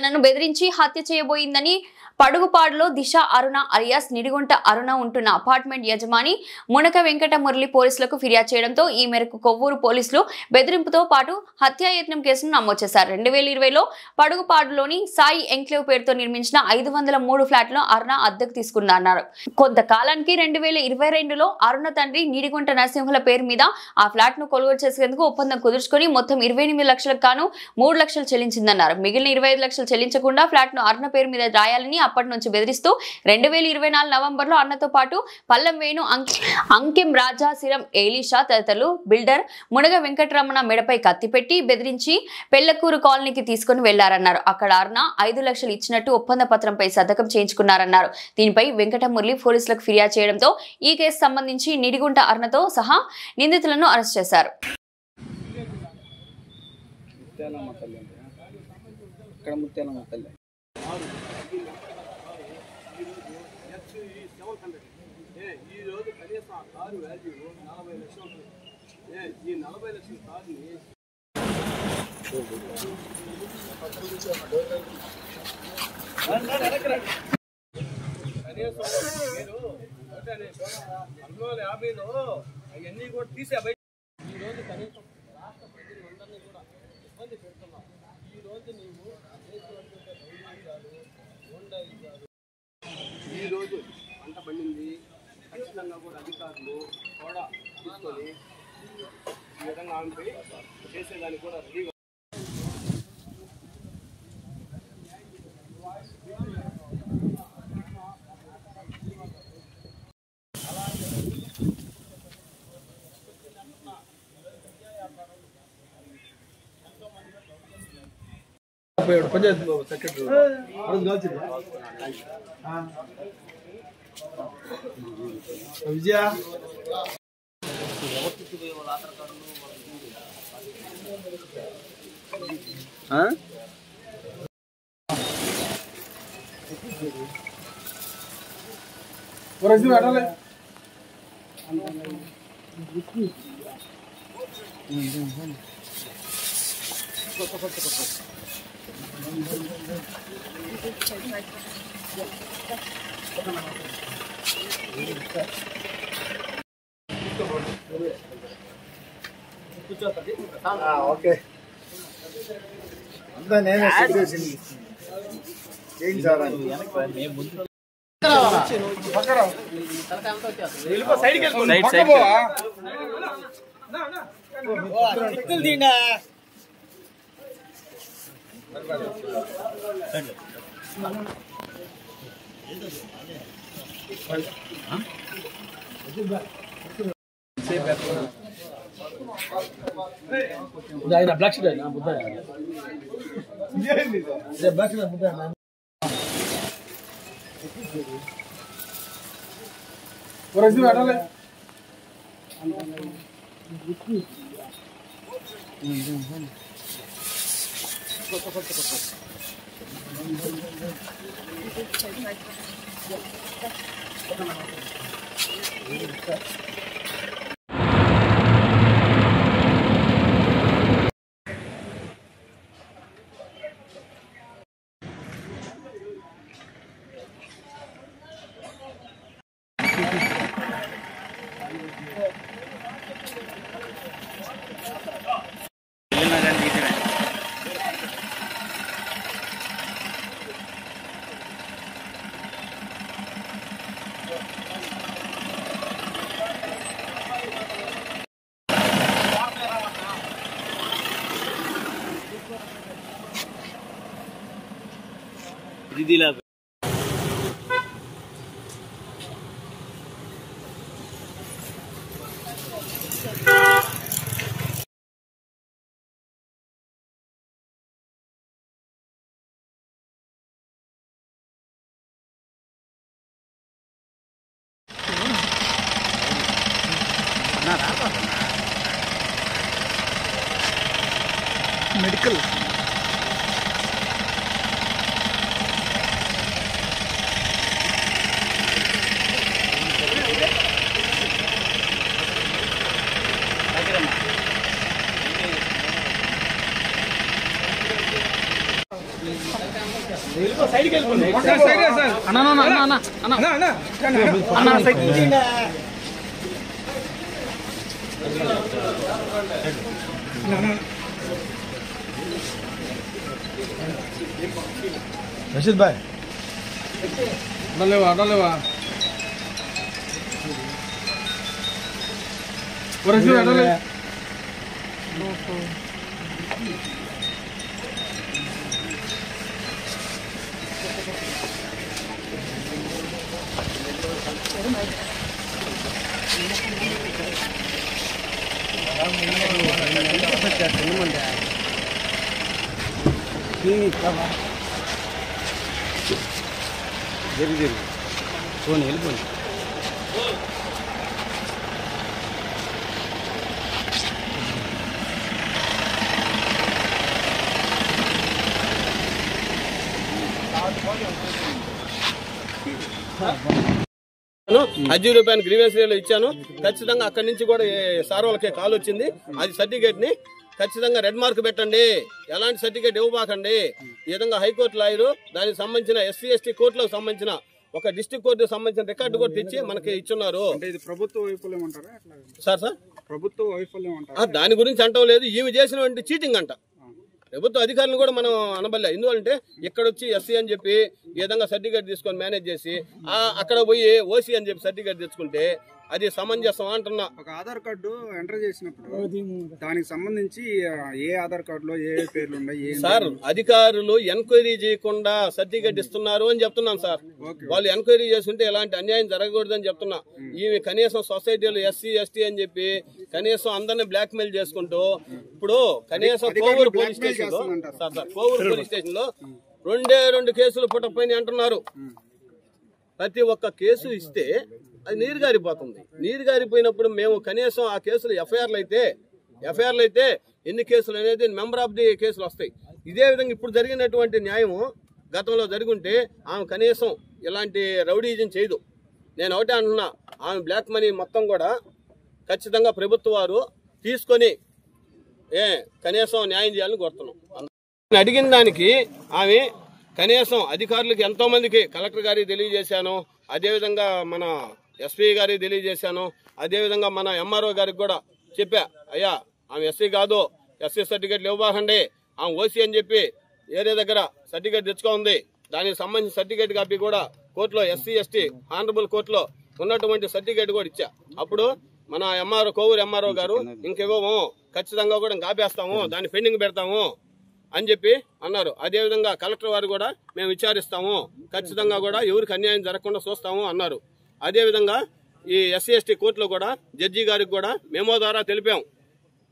తనను బెదిరించి హత్య చేయబోయిందని పడుగుపాడులో దిశ అరుణ అలియాస్ నిడిగుంట అరుణ ఉంటున్న అపార్ట్మెంట్ యజమాని మునక వెంకట మురళి పోలీసులకు ఫిర్యాదు చేయడంతో ఈ మేరకు కొవ్వూరు పోలీసులు బెదిరింపుతో పాటు హత్యాయత్నం కేసును నమోదు చేశారు. 2020లో పడుగుపాడులోని సాయి ఎంక్లేవ్ పేరుతో నిర్మించిన 503 ఫ్లాట్లను అరుణ అద్దెకు తీసుకున్నారు. కొంతకాలానికి 2022లో అరుణ తండ్రి నిడిగుంట నరసింహుల పేరు మీద ఆ ఫ్లాట్ ను కొనుగోలు చేసేందుకు ఒప్పందం కుదుర్చుకొని మొత్తం 28 లక్షలకు గాను 3 లక్షలు చెల్లించిందన్నారు. మిగిలిన 25 లక్షలు చెల్లించకుండా ఫ్లాట్ ను అరుణ పేరు మీద రాయాలని అప్పటి నుంచి బెదిరిస్తూ 2024 నవంబర్లో అన్నతో పాటు పల్లం వేణు, అంకెం రాజా, సిరం ఏలీషా తదితరులు బిల్డర్ మునగ వెంకటరమణ మెడపై కత్తిపెట్టి బెదిరించి పెళ్లకూరు కాలనీకి తీసుకుని వెళ్లారన్నారు. అక్కడ అరుణ 5 లక్షలు ఇచ్చినట్టు ఒప్పంద పత్రంపై సంతకం చేయించుకున్నారన్నారు. దీనిపై వెంకటమురళి పోలీసులకు ఫిర్యాదు చేయడంతో ఈ కేసు సంబంధించి నిడిగుంట అరుణతో సహా నిందితులను అరెస్ట్ చేశారు. ఈ రోజు పంట పండింది ఖచ్చితంగా కూడా అధికారులు కూడా తీసుకొని ఈ విధంగా ఆమెపై చేసేదానికి కూడా రెడీగా పంచాయత్ సెక్రటరీ విజయ ఓకే అంతా నేనే బ్లాక్ షీట్ బ్లాక్ दिला मेडिकल Welcome. रशीद भाई అడలేవా రషీద్ అడలే जरी फोन हेल्प ₹10 గ్రీవెన్స్ ఇచ్చాను. ఖచ్చితంగా అక్కడి నుంచి కూడా సార్ వాళ్ళకి కాల్ వచ్చింది. అది సర్టిఫికేట్ ని ఖచ్చితంగా రెడ్ మార్క్ పెట్టండి, ఎలాంటి సర్టిఫికేట్ ఇవ్వబాకండి. ఈ విధంగా హైకోర్టు లాయరు దానికి సంబంధించిన ఎస్సీ ఎస్టీ కోర్టులకు సంబంధించిన ఒక డిస్ట్రిక్ట్ కోర్టుకు సంబంధించిన రికార్డు కూడా తెచ్చి మనకి ఇచ్చున్నారు. ప్రభుత్వ వైఫల్యం అంటారా సార్ ప్రభుత్వ వైఫల్యం అంటారా? దాని గురించి అంటాం లేదు, ఈమె చేసినటువంటి చీటింగ్ అంట. ప్రభుత్వ అధికారులను కూడా మనం అనబల్లే. ఎందుకంటే ఇక్కడ వచ్చి ఎస్సీ అని చెప్పి ఈ విధంగా సర్టిఫికేట్ తీసుకొని మేనేజ్ చేసి అక్కడ పోయి ఓసీ అని చెప్పి సర్టిఫికేట్ తెచ్చుకుంటే అది సమంజసం అంటున్నా. ఒక ఆధార్ కార్డు ఎంటర్ చేసినప్పుడు దానికి సంబంధించి ఏ ఆధార్ కార్డులో ఏ పేర్లు ఉన్నాయి సార్, అధికారులు ఎంక్వైరీ చేయకుండా సర్టిఫికేట్ ఇస్తున్నారు అని చెప్తున్నాను సార్. వాళ్ళు ఎంక్వైరీ చేస్తుంటే ఎలాంటి అన్యాయం జరగకూడదని చెప్తున్నా. ఈమె కనీసం సొసైటీలో ఎస్సీ ఎస్టీ అని చెప్పి కనీసం అందరినీ బ్లాక్ మెయిల్ చేసుకుంటూ ఇప్పుడు కనీసం కోవూరు పోలీస్ స్టేషన్ లో కోవూరు పోలీస్ స్టేషన్ లో 2 కేసులు పుట్టపోయినాయి అంటున్నారు. ప్రతి ఒక్క కేసు ఇస్తే అది నీరు గారిపోతుంది. నీరు గారిపోయినప్పుడు మేము కనీసం ఆ కేసులు ఎఫ్ఐఆర్లు అయితే ఎన్ని కేసులు అనేది మెంబర్ ఆఫ్ ది కేసులు వస్తాయి. ఇదే విధంగా ఇప్పుడు జరిగినటువంటి న్యాయము గతంలో జరుగుంటే ఆమె కనీసం ఇలాంటి రౌడీజం చేయదు. నేను ఒకటే అంటున్నా, ఆమె బ్లాక్ మనీ మొత్తం కూడా ఖచ్చితంగా ప్రభుత్వ వారు తీసుకొని కనీసం న్యాయం చేయాలని కోరుతున్నాం. అడిగిన దానికి ఆమె కనీసం అధికారులకు ఎంతో మందికి కలెక్టర్ గారికి తెలియజేశాను, అదేవిధంగా మన ఎస్పీ గారికి తెలియజేశాను, అదేవిధంగా మన ఎంఆర్ఓ గారికి కూడా చెప్పా, అయ్యా ఆమె ఎస్సీ కాదు, ఎస్సీ సర్టిఫికేట్లు ఇవ్వబాకండి, ఆమె ఓసీ అని చెప్పి ఏరియా దగ్గర సర్టిఫికేట్ తెచ్చుకోండి. దానికి సంబంధించిన సర్టిఫికేట్ కాపీ కూడా కోర్టులో ఎస్సీ ఎస్టీ ఆనరబుల్ కోర్టులో ఉన్నటువంటి సర్టిఫికేట్ కూడా ఇచ్చా. అప్పుడు మన కోవూరు ఎంఆర్ఓ గారు ఇంకేవో ఖచ్చితంగా కూడా ఆపేస్తాము, దాన్ని పెండింగ్ పెడతాము అని చెప్పి అన్నారు. అదేవిధంగా కలెక్టర్ వారు కూడా మేము విచారిస్తాము, ఖచ్చితంగా కూడా ఎవరికి అన్యాయం జరగకుండా చూస్తాము అన్నారు. అదేవిధంగా ఈ ఎస్సీ ఎస్టీ కోర్టులో కూడా జడ్జి గారికి కూడా మెమో ద్వారా తెలిపాం.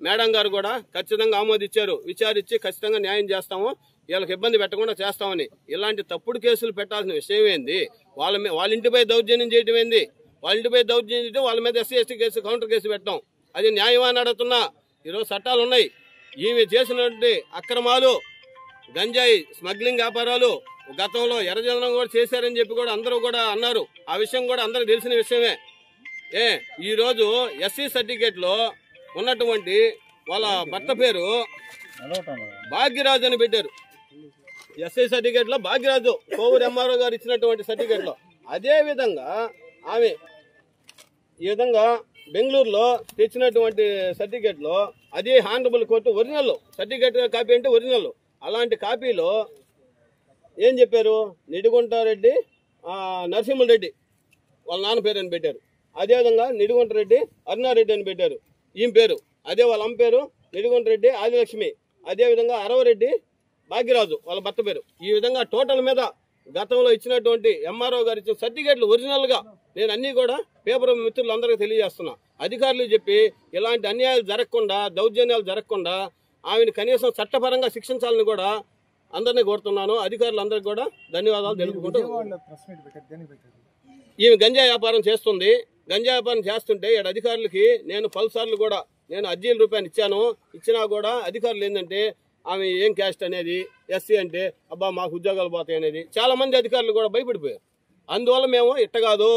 మేడం గారు కూడా ఖచ్చితంగా ఆమోదించారు, విచారించి ఖచ్చితంగా న్యాయం చేస్తాము, వీళ్ళకి ఇబ్బంది పెట్టకుండా చేస్తామని. ఇలాంటి తప్పుడు కేసులు పెట్టాల్సిన విషయం ఏంది? వాళ్ళ ఇంటిపై దౌర్జన్యం చేయడం ఏంది? వాళ్ళ ఇంటిపై దౌర్జన్యం చేయడం, వాళ్ళ మీద SC ST case counter case పెట్టడం అది న్యాయమా అని అడుగుతున్నా. ఈరోజు చట్టాలు ఉన్నాయి. ఈమె చేసినటువంటి అక్రమాలు, గంజాయి స్మగ్లింగ్ వ్యాపారాలు గతంలో ఎర్రజనం కూడా చేశారని చెప్పి కూడా అందరూ కూడా అన్నారు. ఆ విషయం కూడా అందరికి తెలిసిన విషయమే. ఈ రోజు ఎస్సీ సర్టిఫికేట్ లో ఉన్నటువంటి వాళ్ళ భర్త పేరు భాగ్యరాజు అని పెట్టారు. ఎస్సీ సర్టిఫికేట్ లో భాగ్యరాజు కోవూరు ఎంఆర్ఓ గారు ఇచ్చినటువంటి సర్టిఫికేట్ లో. అదే విధంగా ఆమె ఈ విధంగా బెంగళూరులో తెచ్చినటువంటి సర్టిఫికేట్ లో అది honourable court original certificate copy అంటే ఒరిజినల్. అలాంటి కాపీలో ఏం చెప్పారు? నిడిగుంటారెడ్డి నరసింహరెడ్డి వాళ్ళ నాన్న పేరు అని పెట్టారు. అదేవిధంగా నిడిగుంటారెడ్డి అరుణారెడ్డి అని పెట్టారు ఈమె పేరు. అదే వాళ్ళ అమ్మ పేరు నిడిగుంటారెడ్డి ఆదిలక్ష్మి. అదేవిధంగా అరవరెడ్డి భాగ్యరాజు వాళ్ళ భర్త పేరు. ఈ విధంగా టోటల్ మీద గతంలో ఇచ్చినటువంటి ఎంఆర్ఓ గారు ఇచ్చిన సర్టిఫికేట్లు ఒరిజినల్ గా నేను అన్ని కూడా పేపర్ మిత్రులందరికీ తెలియజేస్తున్నా. అధికారులు చెప్పి ఇలాంటి అన్యాయాలు జరగకుండా, దౌర్జన్యాలు జరగకుండా ఆమెను కనీసం చట్టపరంగా శిక్షించాలని కూడా అందరినీ కోరుతున్నాను. అధికారులందరికీ కూడా ధన్యవాదాలు తెలుపుకుంటూ, ఈమె గంజా వ్యాపారం చేస్తుంది. గంజా వ్యాపారం చేస్తుంటే ఇక్కడ అధికారులకి నేను 10 సార్లు కూడా నేను ₹10,000 ఇచ్చినా కూడా అధికారులు ఏంటంటే ఆమె ఏం క్యాస్ట్ అనేది, ఎస్సీ అంటే అబ్బా మాకు ఉద్యోగాలు పోతాయి అనేది చాలా మంది అధికారులు కూడా భయపడిపోయారు. అందువల్ల మేము ఇట్ట కాదు,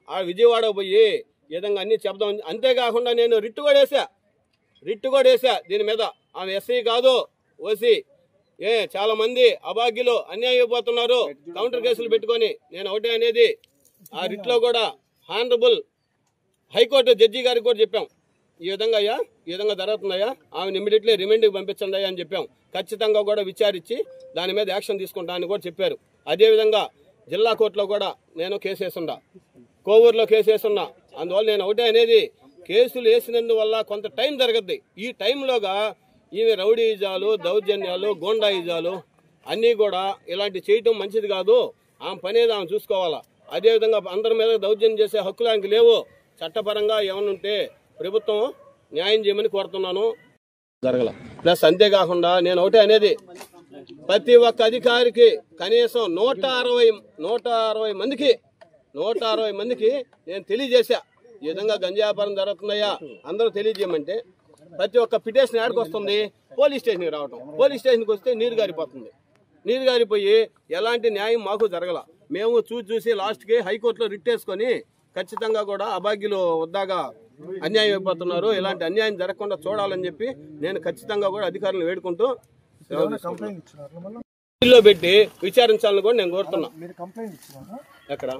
ఆ విజయవాడ పోయి ఈ విధంగా అన్ని చెప్దాం. అంతేకాకుండా నేను రిట్టు కూడా వేసా దీని మీద. ఆమె ఎస్సీ కాదు, ఓసీ. చాలా మంది అభాగ్యులు అన్యాయం అయిపోతున్నారు కౌంటర్ కేసులు పెట్టుకొని. నేను ఒకటే అనేది, ఆ రిట్లో కూడా హానరబుల్ హైకోర్టు జడ్జి గారికి కూడా చెప్పాం, ఈ విధంగా అయ్యా, ఈ విధంగా జరుగుతుందయ్యా, ఆమెను ఇమ్మీడియట్లీ రిమాండ్కి పంపించండి అయ్యా అని చెప్పాం. ఖచ్చితంగా కూడా విచారించి దాని మీద యాక్షన్ తీసుకుంటామని కూడా చెప్పారు. అదేవిధంగా జిల్లా కోర్టులో కూడా నేను కేసు వేసున్నా, కోవూరులో కేసు వేసున్నా. అందువల్ల నేను ఒకటే అనేది, కేసులు వేసినందువల్ల కొంత టైం జరగద్ది. ఈ టైంలోగా ఈమె రౌడీయిజాలు, దౌర్జన్యాలు, గోండాయిజాలు అన్నీ కూడా ఇలాంటి చేయటం మంచిది కాదు. ఆమె పనేది ఆమె చూసుకోవాలా. అదేవిధంగా అందరి మీద దౌర్జన్యం చేసే హక్కులు ఆమెకి లేవు. చట్టపరంగా ఏమనుంటే ప్రభుత్వం న్యాయం చేయమని కోరుతున్నాను. జరగల. ప్లస్ అంతేకాకుండా నేను ఒకటే అనేది, ప్రతి ఒక్క అధికారికి కనీసం 160 మందికి నేను తెలియజేశా, ఈ విధంగా గంజా వ్యాపారం జరుగుతున్నాయా అందరూ తెలియజేయమంటే ప్రతి ఒక్క పిటిషన్ యాడ్కి వస్తుంది, పోలీస్ స్టేషన్కి రావటం. పోలీస్ స్టేషన్కి వస్తే నీరు గారిపోతుంది. నీరు గారిపోయి ఎలాంటి న్యాయం మాకు జరగల. మేము చూసి లాస్ట్కి హైకోర్టులో రిట్ వేసుకొని ఖచ్చితంగా కూడా అభాగ్యులు వద్దాగా అన్యాయం అయిపోతున్నారు, ఇలాంటి అన్యాయం జరగకుండా చూడాలని చెప్పి నేను ఖచ్చితంగా కూడా అధికారులను వేడుకుంటూ పెట్టి విచారించాలని కూడా నేను కోరుతున్నా. ఎక్కడ